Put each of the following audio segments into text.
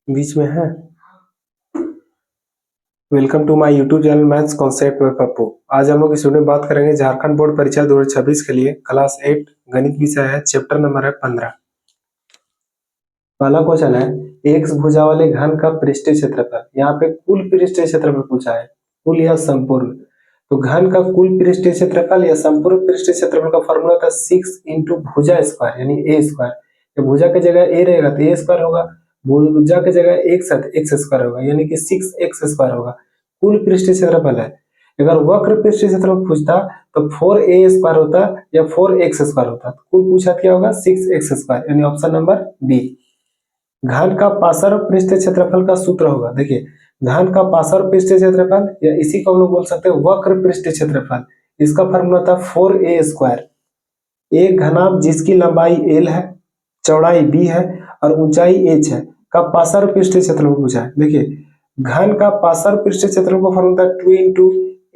बीच में है। Welcome to my YouTube channel maths concept में पप्पू। आज हम लोग इस वीडियो में बात करेंगे झारखंड बोर्ड परीक्षा 2026 के लिए क्लास 8 गणित विषय है, चैप्टर नंबर है 15। पहला क्वेश्चन है, एक्स भुजा वाले घन का पृष्ठीय क्षेत्रफल। यहाँ पे कुल पृष्ठीय क्षेत्रफल पूछा है, कुल या संपूर्ण। तो घन का कुल पृष्ठीय क्षेत्रफल या संपूर्ण पृष्ठीय क्षेत्रफल का फॉर्मूला था 6 इंटू भुजा स्क्वायर यानी ए स्क्वायर। भुजा की जगह ए रहेगा तो ए स्क्वायर होगा, भुजा की जगह एक्स है तो एक्स स्क्वायर होगा यानी कि 6x स्क्वायर होगा। कुल पृष्ठीय क्षेत्रफल है। अगर वक्र पृष्ठीय क्षेत्रफल पूछता तो 4a स्क्वायर होता या 4x स्क्वायर होता। तो कुल पूछा क्या होगा 6x स्क्वायर यानी ऑप्शन नंबर बी। घन का पार्श्व पृष्ठीय क्षेत्रफल का सूत्र होगा। देखिए घन का पार्श्व पृष्ठीय क्षेत्रफल या इसी को हम लोग बोल सकते हैं वक्र पृष्ठीय क्षेत्रफल। इसका फॉर्मूला था 4a स्क्वायर। एक घनाभ जिसकी लंबाई l है, चौड़ाई b है और ऊंचाई h है का पार्श्व पृष्ठीय क्षेत्रफल पूछा है। देखिए घन का पार्श्व पृष्ठीय क्षेत्रफल का formula 2 into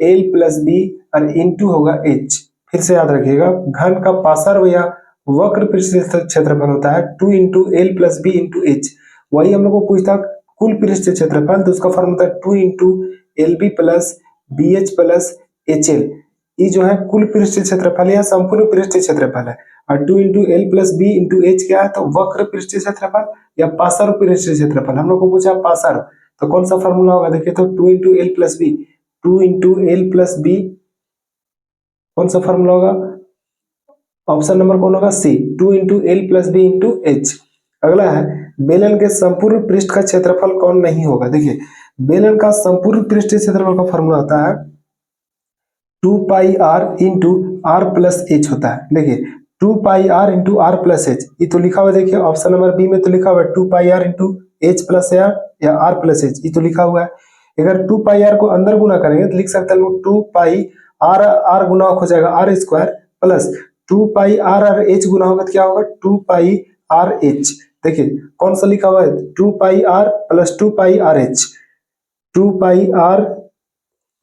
l plus b और इंटू होगा h। फिर से याद रखिएगा घन का पार्श्व या वक्र पृष्ठीय क्षेत्रफल होता है 2 into l plus b into h. वही हम लोग को पूछता कुल पृष्ठीय क्षेत्रफल, तो उसका formula 2 into l b plus b h plus h l. ये जो है कुल पृष्ठीय क्षेत्रफल या संपूर्ण पृष्ठीय क्षेत्रफल है। और 2 into l plus b into h क्या है तो वक्र पृष्ठीय क्षेत्रफल या पार्श्व पृष्ठीय क्षेत्रफल। हम लोग को पूछा पार्श्व, तो कौन सा फॉर्मूला होगा। देखिए तो 2 into l plus b, 2 into l plus b कौन सा फॉर्मूला होगा, ऑप्शन नंबर कौन होगा C, 2 into l plus b into h. अगला है बेलन के संपूर्ण पृष्ठ का क्षेत्रफल कौन नहीं होगा। देखिए बेलन का संपूर्ण पृष्ठीय क्षेत्रफल का फॉर्मूला होता है 2 pi R into R plus H होता है। देखिए 2 pi R into R plus H, ये तो लिखा हुआ है। देखिए ऑप्शन नंबर बी में तो लिखा हुआ है 2 pi R into H plus R या आर प्लस एच, ये तो लिखा हुआ है। अगर 2 पाई आर को अंदर गुना करेंगे तो लिख सकते हैं 2 पाई आर आर गुना हो जाएगा R square plus 2 pi R R H गुना होगा तो क्या होगा 2 पाई आर एच। देखिए कौन सा लिखा हुआ है 2 pi R plus 2 pi R H, 2 pi R,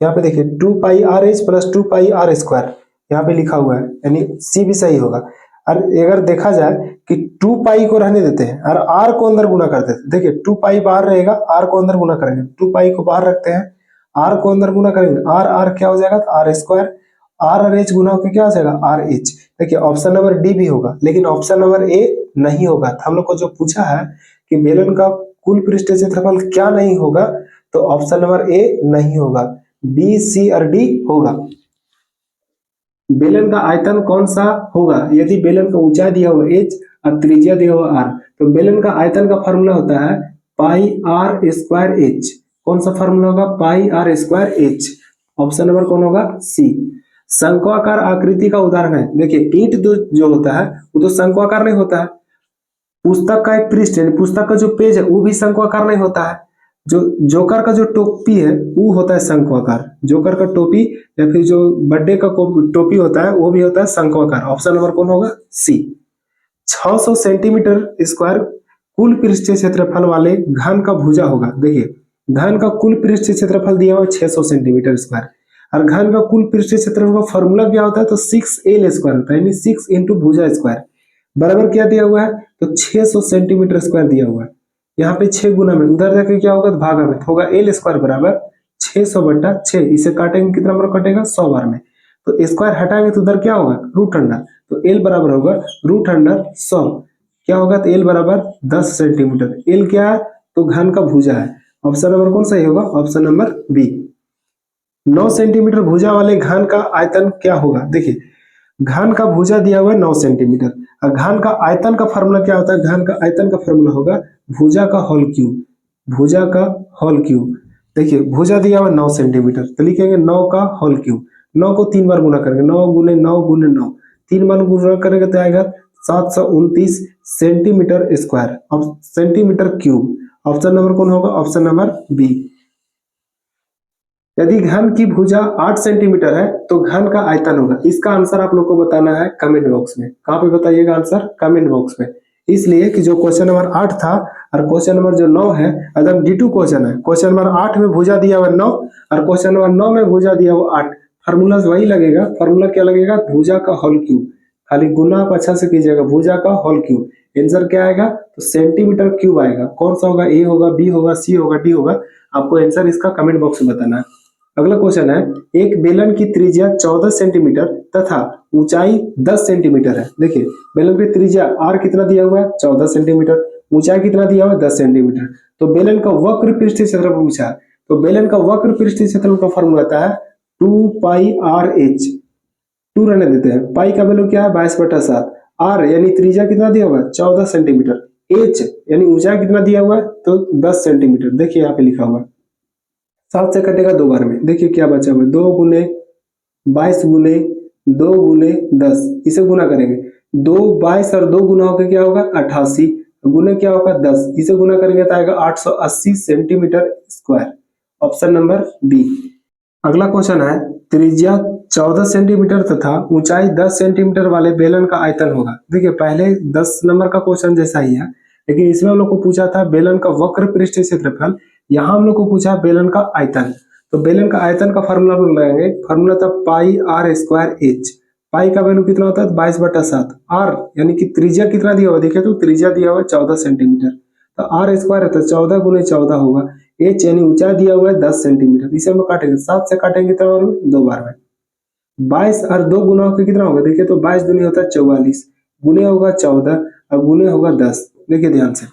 यहाँ पे देखिए 2 pi R H plus 2 pi R square यहाँ पे लिखा हुआ है यानी सी भी सही होगा। और अगर देखा जाए कि 2 पाई को रहने देते हैं और आर को अंदर गुना करते हैं, देखिए 2 पाई बाहर रहेगा, आर को अंदर गुना करेंगे, 2 पाई को बाहर रखते हैं, आर को अंदर गुना करेंगे, आर आर क्या हो जाएगा तो आर स्क्वायर, आर और एच गुना होकर क्या हो जाएगा आर एच। देखिए ऑप्शन नंबर डी भी होगा लेकिन ऑप्शन नंबर ए नहीं होगा। हम लोग को जो पूछा है कि बेलन का कुल पृष्ठीय क्षेत्रफल क्या नहीं होगा, तो ऑप्शन नंबर ए नहीं होगा, बी सी और डी होगा। बेलन का आयतन कौन सा होगा। यदि बेलन का ऊंचाई दिया हुआ h और त्रिज्या दिया हुआ r, तो बेलन का आयतन का फॉर्मूला होता है पाई आर स्क्वायर एच। कौन सा फॉर्मूला होगा pi R square H, option number कौन होगा सी। शंक्वाकार आकृति का उदाहरण है। देखिए ईंट जो होता है वो तो शंक्वाकार नहीं होता है। पुस्तक का एक पृष्ठ यानी पुस्तक का जो पेज है वो भी शंक्वाकार नहीं होता है। जो जोकर का जो टोपी है वो होता है शंक्वाकार, जोकर का टोपी या फिर जो बर्थडे का टोपी होता है वो भी होता है शंक्वाकार। ऑप्शन नंबर कौन होगा सी। 600 सेंटीमीटर स्क्वायर कुल पृष्ठीय क्षेत्रफल वाले घन का भुजा होगा। देखिए घन का कुल पृष्ठीय क्षेत्रफल दिया हुआ 600 सेंटीमीटर स्क्वायर और घन का कुल पृष्ठीय क्षेत्रफल का फॉर्मूला क्या होता है तो 6l स्क्वायर होता है यानी 6 इंटू भुजा स्क्वायर बराबर क्या दिया हुआ है तो 600 सेंटीमीटर स्क्वायर दिया हुआ है। यहाँ पे 6 गुना में उधर जाकर क्या होगा तो भागा में होगा एल स्क्वायर बराबर 600 बटा 6। इसे काटेंगे कितना बार कटेगा 100 बार में, तो स्क्वायर हटाएंगे तो उधर क्या होगा रूट अंडर, तो एल बराबर होगा रूट अंडर 100। क्या होगा तो एल बराबर 10 सेंटीमीटर। एल क्या है तो घन का भुजा है। ऑप्शन नंबर कौन सही होगा ऑप्शन नंबर बी। 9 सेंटीमीटर भुजा वाले घन का आयतन क्या होगा। देखिए घन का भुजा दिया हुआ है 9 सेंटीमीटर और घन का आयतन का फॉर्मूला क्या होता है, घन का आयतन का फॉर्मूला होगा भुजा का होल क्यूब, भुजा का होल क्यूब। देखिए भुजा दिया हुआ 9 सेंटीमीटर तो लिखेंगे 9 का होल क्यूब। 9 को 3 बार गुना करेंगे, 9 गुने 9 गुने 9, 3 बार गुना करेंगे तो आएगा 729 सेंटीमीटर स्क्वायर, अब सेंटीमीटर क्यूब। ऑप्शन नंबर कौन होगा ऑप्शन नंबर बी। यदि घन की भुजा 8 सेंटीमीटर है तो घन का आयतन होगा। इसका आंसर आप लोग को बताना है कमेंट बॉक्स में। कहां पे बताइएगा आंसर कमेंट बॉक्स में। इसलिए कि जो क्वेश्चन नंबर 8 था और क्वेश्चन नंबर जो 9 है एकदम D2 क्वेश्चन है। क्वेश्चन नंबर 8 में भुजा दिया हुआ 9 और क्वेश्चन नंबर 9 में भुजा दिया हुआ 8, फार्मूला वही लगेगा। फार्मूला क्या लगेगा भुजा का होल क्यूब। खाली गुना आप अच्छा से कीजिएगा, भुजा का होल क्यूब। आंसर क्या आएगा? तो सेंटीमीटर क्यूब आएगा। कौन सा होगा? ए होगा, बी होगा, सी होगा, डी होगा? आपको आंसर इसका कमेंट बॉक्स में बताना है। अगला क्वेश्चन है, एक बेलन की त्रिज्या 14 सेंटीमीटर तथा ऊंचाई 10 सेंटीमीटर है। देखिए बेलन की त्रिज्या आर कितना दिया हुआ है? 14 सेंटीमीटर। ऊंचाई कितना दिया हुआ है? 10 सेंटीमीटर। तो बेलन का वक्र पृष्ठीय क्षेत्रफल पूछा है, तो बेलन का वक्र पृष्ठीय क्षेत्रफल का फॉर्मूला आता है 2 पाई आर एच। 2 रहने देते हैं, पाई का वैल्यू क्या है? 22/7। आर यानी त्रिज्या कितना दिया हुआ है? 14 सेंटीमीटर। एच यानी ऊंचाई कितना दिया हुआ है? तो 10 सेंटीमीटर। देखिए यहाँ पे लिखा हुआ है, 7 से कटेगा 2 बार में। देखिए क्या बचा हुआ है? 2 गुने 22 गुने 2 गुने 10, इसे गुना करेंगे। 2 22 और 2 गुना होकर क्या होगा? 88 गुने क्या होगा? 10, इसे गुना करेंगे तो आएगा 880 centimetre square. Option number b. अगला क्वेश्चन है, त्रिज्या 14 सेंटीमीटर तथा ऊंचाई 10 सेंटीमीटर वाले बेलन का आयतन होगा। देखिए पहले 10 नंबर का क्वेश्चन जैसा ही है, लेकिन इसमें हम लोग को पूछा था बेलन का वक्र पृष्ठीय क्षेत्रफल, यहाँ हम लोग को पूछा बेलन का आयतन। तो बेलन का आयतन का फार्मूला हम लगाएंगे, फार्मूला था पाई आर स्क्वायर एच। पाई का वैल्यू कितना होता है? 22/7। आर यानी कि त्रिज्या कितना दिया हुआ? देखिए तो त्रिज्या दिया हुआ है 14 सेंटीमीटर, तो आर स्क्वायर है तो 14 गुने 14 होगा। एच यानी ऊंचाई दिया हुआ है 10 सेंटीमीटर, इसे हम लोग काटेंगे, 7 से काटेंगे तो 2 बार में। 22 और 2 गुना होकर कितना होगा? देखिए तो 22 दूनी होता है 44, गुने होगा 14 और गुने होगा 10। देखिए ध्यान से,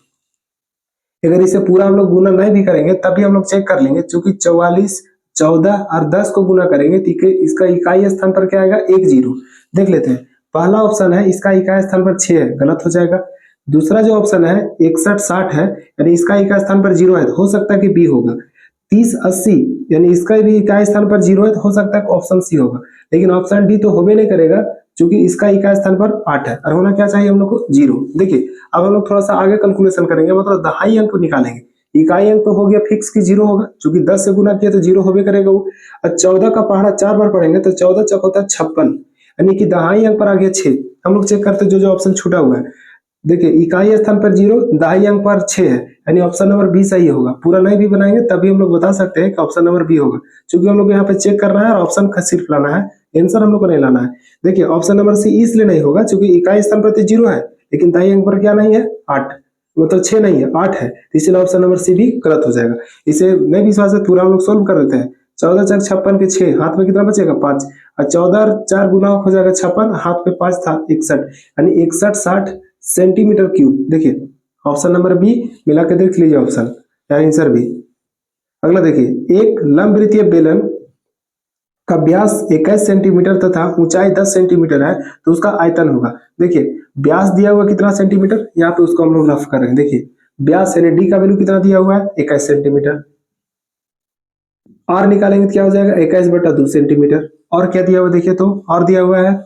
अगर इसे पूरा हम लोग गुना नहीं भी करेंगे तब भी हम लोग चेक कर लेंगे, क्योंकि 44 14 और 10 को गुना करेंगे तो इसका इकाई स्थान पर क्या आएगा? 1 0। देख लेते हैं, पहला ऑप्शन है इसका इकाई स्थान पर 6 है, गलत हो जाएगा। दूसरा जो ऑप्शन है 61 60 है, यानी इसका इकाई स्थान पर 0 है, तो हो सकता है कि बी होगा। 30 80 यानी इसका भी इकाई स्थान पर 0 है, तो हो सकता है ऑप्शन सी होगा। लेकिन ऑप्शन डी तो होबे नहीं करेगा, क्योंकि इसका इकाई स्थान पर 8 है और होना क्या चाहिए हम लोग को? 0। देखिए अब हम लोग थोड़ा सा आगे कैलकुलेशन करेंगे, मतलब दहाई अंक निकालेंगे। इकाई अंक तो हो गया फिक्स की 0 होगा, क्योंकि 10 से गुना किया तो 0 होबे करेगा वो। और 14 का पहाड़ा 4 बार पढ़ेंगे तो 14 चौक होता है 56, यानी कि दहाई अंक पर आ गया 6। हम लोग चेक करते जो ऑप्शन छूटा हुआ है। देखिए इकाई स्थान पर 0, दहाई अंक पर 6 है, यानी ऑप्शन नंबर बी सही होगा। पूरा नहीं भी बनाएंगे तभी हम लोग बता सकते हैं कि ऑप्शन नंबर बी होगा, क्योंकि हम लोग यहाँ पे चेक करना है और ऑप्शन का सिर्फ लाना है, आंसर हम लोग को नहीं लाना है। देखिए ऑप्शन नंबर सी इसलिए नहीं होगा क्योंकि इकाई स्थान पर 0 है, लेकिन दाई अंक पर क्या नहीं है? 8, मतलब 6 नहीं है 8 है, इसलिए ऑप्शन नंबर सी भी गलत हो जाएगा। इसे नहीं विश्वास है, पूरा हम लोग सोल्व कर देते हैं। 14 चक 56 के 6, हाथ में कितना बचेगा? 5, और 14 और 4 गुना हो जाएगा 56, हाथ में 5 था 61, यानी 61 60 सेंटीमीटर क्यूब। देखिए ऑप्शन नंबर बी मिला के देख लीजिए, ऑप्शन आंसर बी। अगला देखिए, एक लंबवृत्तीय बेलन का व्यास 21 सेंटीमीटर तथा ऊंचाई 10 सेंटीमीटर है, तो उसका आयतन होगा। देखिए व्यास दिया हुआ कितना सेंटीमीटर, यहाँ पे उसको हम लोग रफ कर रहे हैं। देखिए व्यास यानी डी का वैल्यू कितना दिया हुआ है? 21 सेंटीमीटर। आर निकालेंगे तो क्या हो जाएगा? 21/2 सेंटीमीटर। और क्या दिया हुआ देखिए तो, और दिया हुआ है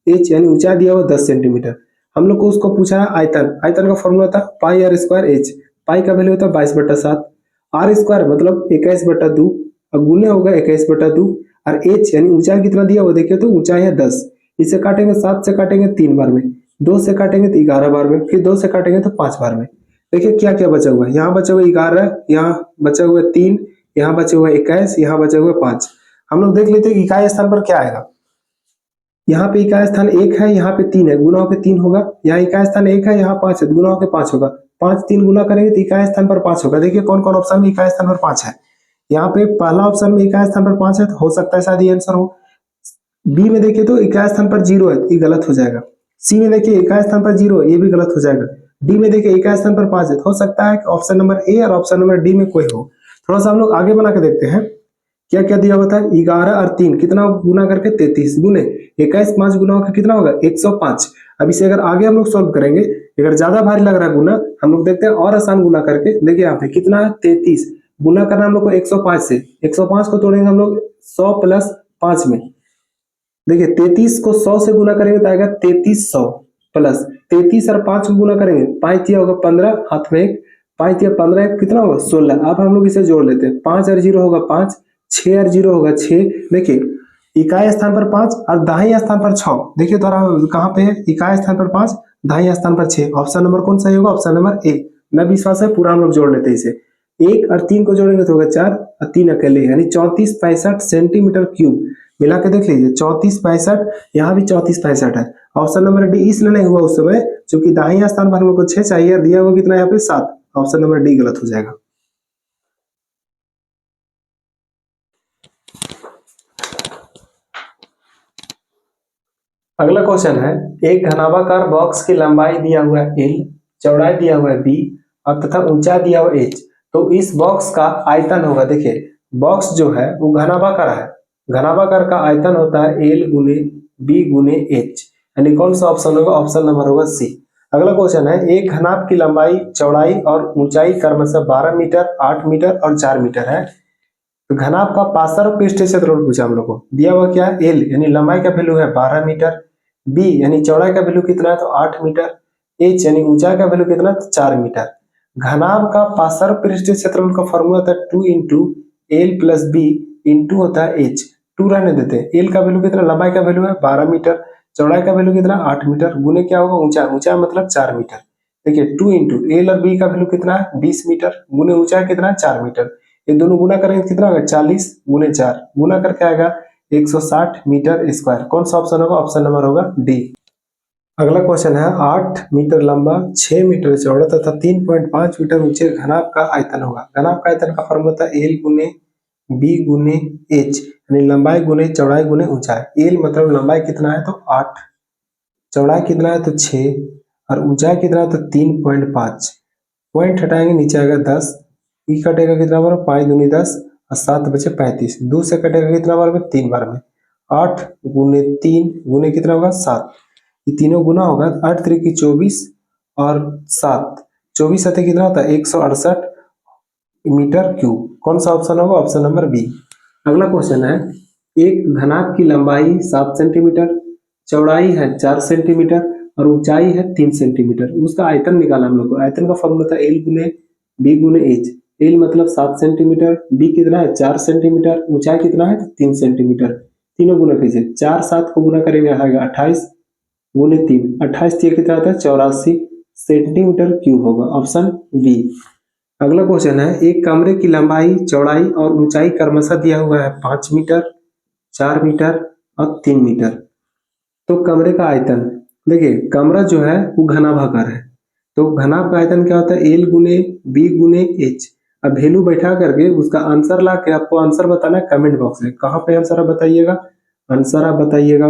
एच यानी ऊंचाई दिया हुआ 10 सेंटीमीटर। हम लोग को उसको पूछा है आयतन, आयतन का फॉर्मूला था पाई आर स्क्वायर एच। पाई का वैल्यू होता है 22/7, आर स्क्वायर मतलब 21/2 और गुने होगा 21/2, और एच यानी ऊंचाई कितना दिया हुआ देखिए तो ऊंचाई है 10। इसे काटेंगे 7 से काटेंगे 3 बार में, 2 से काटेंगे तो 11 बार में, फिर 2 से काटेंगे तो 5 बार में। देखिए क्या क्या बचा हुआ है, यहाँ बचा हुआ 11, यहाँ बचा हुआ 3, यहाँ बचे हुए 21, यहाँ बचे हुए 5। हम लोग देख लेते हैं इकाई स्थान पर क्या आएगा। यहाँ पे इकाई स्थान 1 है, यहाँ पे 3 है, गुना होकर 3 होगा। यहाँ इकाई स्थान 1 है, यहाँ 5 है, गुना होकर 5 होगा। 5 3 गुना करेंगे तो इकाई स्थान पर 5 होगा। देखिए कौन कौन ऑप्शन में इकाई स्थान पर 5 है। यहाँ पे पहला ऑप्शन में इकाई स्थान पर 5 है, तो हो सकता है शायद ये आंसर हो। बी में देखिए तो इकाई स्थान पर 0 है, ये गलत हो जाएगा। सी में देखिए इकाई स्थान पर 0 है, ये भी गलत हो जाएगा। डी में देखिए इकाई स्थान पर 5 है, तो हो सकता है कि ऑप्शन नंबर ए और ऑप्शन नंबर डी में कोई हो। थोड़ा सा हम लोग आगे बना के देखते हैं क्या क्या दिया हुआ था। 11 और 3 कितना गुना करके 33 गुने 21 5 गुना होकर कितना होगा? 105। अब इसे अगर आगे हम लोग सॉल्व करेंगे, अगर ज्यादा भारी लग रहा है गुना, हम लोग देखते हैं और आसान गुना करके। देखिए यहाँ पे कितना है? 33 गुना करना हम लोग को 105 से, 105 को तोड़ेंगे हम लोग 100 प्लस 5 में। देखिए 33 को 100 से गुना करेंगे तो आएगा 3300 प्लस 33 और 5 को गुना करेंगे, 5 दिया होगा 15, हाथ में 1, 5 दिया 15 कितना होगा? 16। अब हम लोग इसे जोड़ लेते हैं, 5 और 0 होगा 5, 6 और 0 होगा 6। देखिए इकाई स्थान पर 5 और दाहिने स्थान पर 6। देखिए तो कहाँ पे है? इकाई स्थान पर 5, दाहिने स्थान पर 6। ऑप्शन नंबर कौन सही होगा? Option number A. न विश्वास है, पूरा हम लोग जोड़ लेते हैं इसे। 1 और 3 को जोड़ेंगे तो होगा 4 और 3 अकेले, यानी 34 65 सेंटीमीटर क्यूब मिला के देख लीजिए 34 65, यहाँ भी 34 65 है। ऑप्शन नंबर डी इसलिए नहीं हुआ उस समय क्योंकि दाहिने स्थान पर हम लोग को 6 चाहिए, दिया हुआ कितना यहाँ पे 7। ऑप्शन नंबर डी गलत हो जाएगा। अगला क्वेश्चन है, एक घनाभाकार बॉक्स की लंबाई दिया हुआ है L, चौड़ाई दिया हुआ है B और तथा ऊंचाई दिया हुआ है H। तो इस बॉक्स का आयतन होगा, देखिए बॉक्स जो है वो घनाभाकार है, घनाभाकार का आयतन होता है L गुने B गुने H, यानी कौन सा ऑप्शन होगा? ऑप्शन नंबर होगा सी। अगला क्वेश्चन है, एक घनाभ की लंबाई चौड़ाई और ऊंचाई क्रमशः 12 मीटर 8 मीटर और 4 मीटर है। तो घनाभ का पार्श्व पृष्ठीय क्षेत्रफल पूछा हम लोग को, दिया हुआ क्या है L, यानी लंबाई का वैल्यू है 12 मीटर, B यानी चौड़ाई का वैल्यू कितना है तो 8 मीटर, H यानी ऊंचाई का वैल्यू कितना है तो 4 मीटर। घनाभ का पार्श्व पृष्ठीय क्षेत्रफल का फॉर्मूला होता है 2 into l plus b into होता है H। 2 रहने देते हैं, एल का वैल्यू कितना, लंबाई का वैल्यू है 12 मीटर, चौड़ाई का वैल्यू कितना 8 मीटर, गुने क्या होगा ऊंचाई, ऊंचाई मतलब 4 मीटर। देखिए 2 इंटू एल और बी का वैल्यू कितना है 20 मीटर, गुने ऊंचाई कितना है 4 मीटर, ये दोनों गुना करेंगे कितना होगा 40 गुने 4, गुना करके आएगा 160 मीटर स्क्वायर। कौन सा ऑप्शन होगा? ऑप्शन नंबर होगा डी। अगला क्वेश्चन है, 8 मीटर लंबा 6 मीटर चौड़ा तथा 3.5 मीटर ऊंचे घनाभ का आयतन होगा। घनाभ का आयतन का फॉर्मूला होता है एल गुने बी गुने एच, यानी लंबाई गुने चौड़ाई गुने ऊंचाई। एल मतलब लंबाई कितना है तो 8, चौड़ाई कितना है तो 6 और ऊंचाई कितना है तो 3.5। पॉइंट हटाएंगे नीचे आएगा 10, ई कटेगा कितना बार 5 दूनी 10 और 7 बचे 35, 2 से कटेगा कितना बार में 3 बार में, 8 गुने 3 गुने कितना होगा 7, ये तीनों गुना होगा 8 3 24 और 7 24 साथ कितना होता है 168 मीटर क्यूब। कौन सा ऑप्शन होगा? Option number b. अगला क्वेश्चन है, एक घनाभ की लंबाई 7 सेंटीमीटर, चौड़ाई है 4 सेंटीमीटर और ऊंचाई है 3 सेंटीमीटर, उसका आयतन निकाला हम लोग को। आयतन का फॉर्मूला था एल गुने बी गुने एच। एल मतलब 7 सेंटीमीटर, बी कितना है 4 सेंटीमीटर, ऊंचाई कितना है 3 सेंटीमीटर, तीनों गुना कीजिए, 4 7 को गुना करेंगे आएगा 28 गुने 3, 28 कितना आता है 84 सेंटीमीटर क्यूब होगा, ऑप्शन बी। अगला क्वेश्चन है, एक कमरे की लंबाई चौड़ाई और ऊंचाई क्रमशः दिया हुआ है 5 मीटर 4 मीटर और 3 मीटर। तो कमरे का आयतन, देखिए कमरा जो है वो घनाभाकार है, तो घनाभ का आयतन क्या होता है एल गुने बी गुने एच। अब वैल्यू बैठा करके उसका आंसर ला के आपको आंसर बताना है कमेंट बॉक्स में, कहाँ पे आंसर आप बताइएगा, आंसर आप बताइएगा,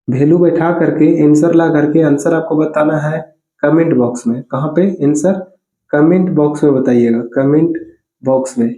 वैल्यू बैठा करके आंसर ला करके आंसर आपको बताना है कमेंट बॉक्स में। कहाँ पे आंसर? कमेंट बॉक्स में बताइएगा, कमेंट बॉक्स में।